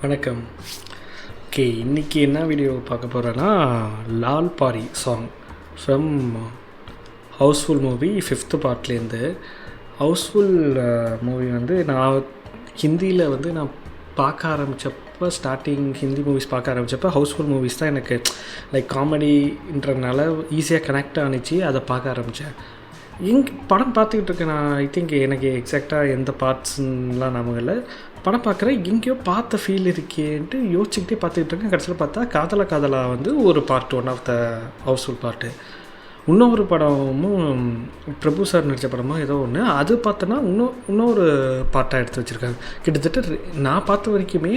வணக்கம். ஓகே, இன்றைக்கி என்ன வீடியோ பார்க்க போகிறேன்னா, Laal Pari song from Housefull movie 5th பார்ட்லேருந்து. ஹவுஸ்ஃபுல் மூவி வந்து நான் ஹிந்தியில் வந்து நான் பார்க்க ஆரம்பித்தப்போ, ஸ்டார்டிங் ஹிந்தி மூவிஸ் பார்க்க ஆரம்பித்தப்போ ஹவுஸ்ஃபுல் மூவிஸ் தான் எனக்கு லைக் காமெடின்றதுனால ஈஸியாக கனெக்ட் ஆனிச்சு. அதை பார்க்க ஆரம்பித்தேன். படம் பார்த்துக்கிட்டு இருக்கேன் நான். ஐ திங்க் எனக்கு எக்ஸாக்டாக எந்த பார்ட்ஸ்லாம் நமக்கு இல்லை. படம் பார்க்குறேன், எங்கேயோ பார்த்த ஃபீல் இருக்கேன்ட்டு யோசிச்சுக்கிட்டே பார்த்துக்கிட்டு இருக்கேன். கடைசியில் பார்த்தா காதலா வந்து ஒரு part, one of the Housefull part. இன்னொரு படமும் பிரபு சார் நடித்த படமாக ஏதோ ஒன்று, அது பார்த்தோன்னா இன்னொரு பார்ட்டாக எடுத்து வச்சுருக்காங்க. கிட்டத்தட்ட நான் பார்த்த வரைக்குமே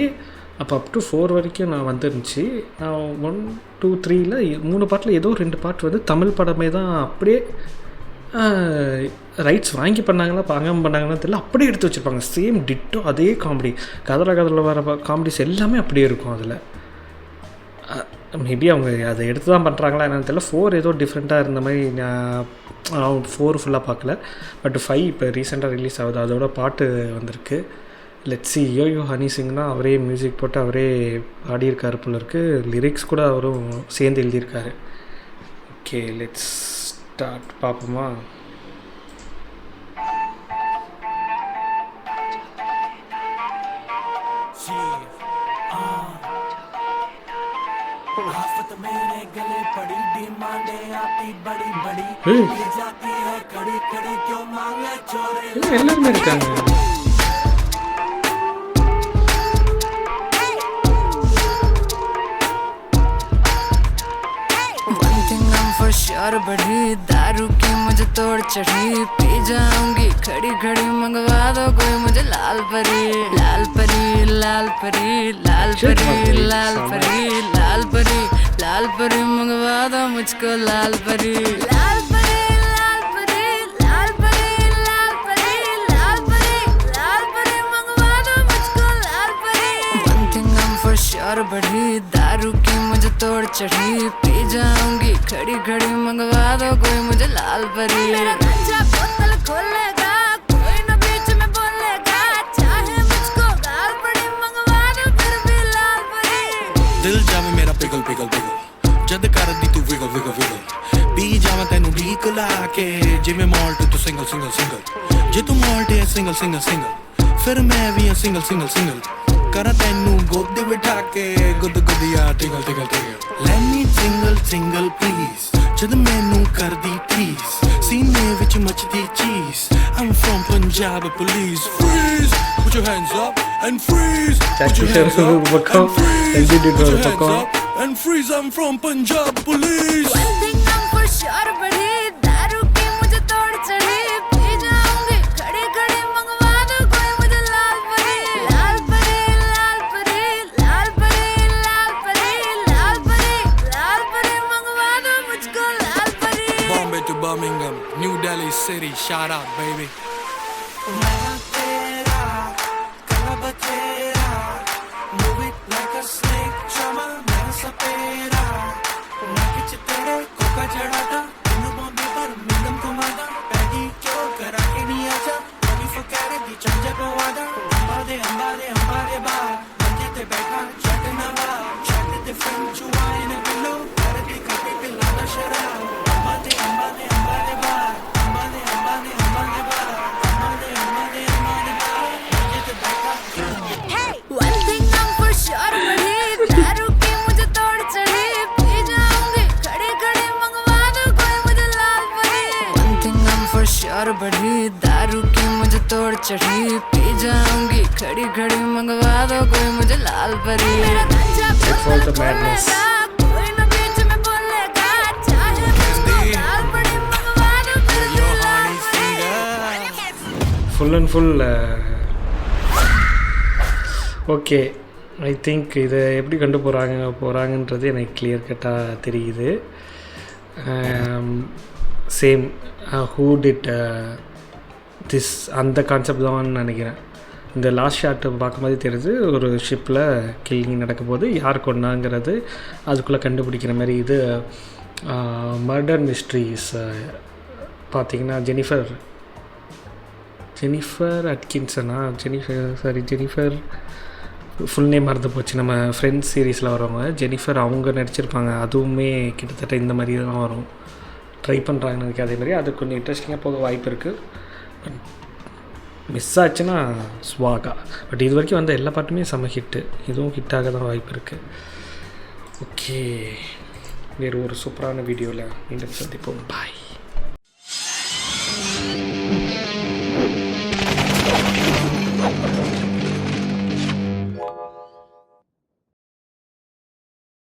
அப்போ அப் டு 4 வரைக்கும் நான் வந்துருந்துச்சு. நான் 1, 2, 3ல் 3 பார்ட்டில் ஏதோ 2 பார்ட் வந்து தமிழ் படமே தான் அப்படியே ரைட்ஸ் வாங்கி பண்ணாங்களா வாங்காமல் பண்ணாங்கன்னா தெரியல, அப்படியே எடுத்து வச்சுருப்பாங்க. சேம் டிட்டோ அதே காமெடி, கதலில் வர காமெடிஸ் எல்லாமே அப்படியே இருக்கும். அதில் மேபி அவங்க அதை எடுத்து தான் பண்ணுறாங்களா என்னன்னு தெரியல. 4 ஏதோ டிஃப்ரெண்ட்டாக இருந்த மாதிரி நான் 4 ஃபுல்லாக பார்க்கல. பட் 5 இப்போ ரீசெண்டாக ரிலீஸ் ஆகுது, அதோட பாட்டு வந்திருக்கு. லெட்ஸி யோயோ ஹனி சிங்னா அவரே மியூசிக் போட்டு அவரே ஆடியிருக்காரு போல இருக்குது. லிரிக்ஸ் கூட அவரும் சேர்ந்து எழுதியிருக்காரு. Okay, let's start. பார்ப்போமா? எல்லாருமே இருக்காங்க. और बढ़ी दारू की मुझे तोड़ चढ़ी, पी जाऊंगी खड़ी खड़ी, मंगवा दो कोई मुझे लाल परी लाल परी लाल परी लाल परी लाल परी लाल परी लाल परी, मंगवा दो मुझको लाल परी लाल परी लाल परी लाल परी लाल परी लाल परी लाल परी, मंगवा दो मुझको लाल परी। One thing I'm for sure बढ़ी दारू की मुझे तोड़ चढ़ी, पी जाऊंगी खड़ी खड़ी, मंगवा दो कोई मुझे लाल परी। मेरा गंजा बोतल खोलेगा कोई न बीच में बोलेगा, चाहे मुझको गाल पड़ी, मंगवा दो फिर भी लाल परी। दिल जावे मेरा पिघल पिघल पिघल, जद कर दी तू विगल विगल विगल, पी जावा तेनू ढीक ला के, जिवें माल्ट तू सिंगल सिंगल सिंगल, जे तू माल्ट है सिंगल सिंगल सिंगल, फिर मैं भी हां सिंगल सिंगल सिंगल, करा तेनू गोदी बिठा के गुद गुदिया टिगल टिगल टिगल। Let me single single please, जद मैनू कर दी प्लीज, सीने विच मचदी चीज, I'm from Punjab police, freeze, put your hands up and freeze, put your hands up and freeze, put your hands up and freeze, I'm from Punjab police। One thing I'm for sure बढ़ी दारू की मुझे तोड़ चढ़ी, P जाऊंगी खड़ी खड़ी, मंगवा दो कोई मुझे लाल परी लाल परी लाल परी लाल परी लाल परी लाल परी लाल परी, मंगवा दो मुझको लाल परी। Bombay to Birmingham, New Delhi city, shout out baby। One thing I'm for sure बढ़ी दारू की मुझे तोड़ चढ़ी, पी जाऊंगी खड़ी खड़ी, मंगवा दो कोई मुझे लाल परी। One thing I'm for sure बढ़ी दारू की मुझे तोड़ चढ़ी, पी जाऊंगी खड़ी खड़ी, मंगवा दो कोई मुझे लाल परी। मेरा गंजा बोतल खोलेगा कोई न बीच में बोलेगा, चाहे मुझको गाल पड़ी, मंगवा दो फिर भी लाल परी। Full and full. Okay, I think இதை எப்படி கண்டு போகிறாங்கன்றது எனக்கு கிளியர் கட்டாக தெரியுது. சேம் ஹூ டிட் திஸ் அந்த கான்செப்ட் தான் நினைக்கிறேன். இந்த லாஸ்ட் ஷாட் பார்க்கும்போது தெரியுது, ஒரு ஷிப்பில் கில்லிங் நடக்கும் போது யார் கொண்டாங்கிறது அதுக்குள்ளே கண்டுபிடிக்கிற மாதிரி. இது மர்டர் மிஸ்ட்ரிஸ் பார்த்திங்கன்னா ஜெனிஃபர் அட்கின்சனா ஜெனிஃபர் ஃபுல் நேம் மறந்து போச்சு. நம்ம ஃப்ரெண்ட்ஸ் சீரீஸில் வரவங்க ஜெனிஃபர், அவங்க நடிச்சிருப்பாங்க. அதுவுமே கிட்டத்தட்ட இந்த மாதிரி தான் வரும். ட்ரை பண்ணுறாங்கன்னு எனக்கு அதே மாதிரி அது கொஞ்சம் இன்ட்ரெஸ்டிங்காக போக வாய்ப்பு இருக்குது. பட் மிஸ் ஆச்சுன்னா ஸ்வாகா. பட் இது வரைக்கும் வந்த எல்லா பாட்டுமே செம்ம ஹிட்டு. இதுவும் ஹிட்டாக தான் வாய்ப்பு இருக்குது. ஓகே, வேறு ஒரு சூப்பரான வீடியோவில் மீண்டும் சந்திப்போம். பாய்.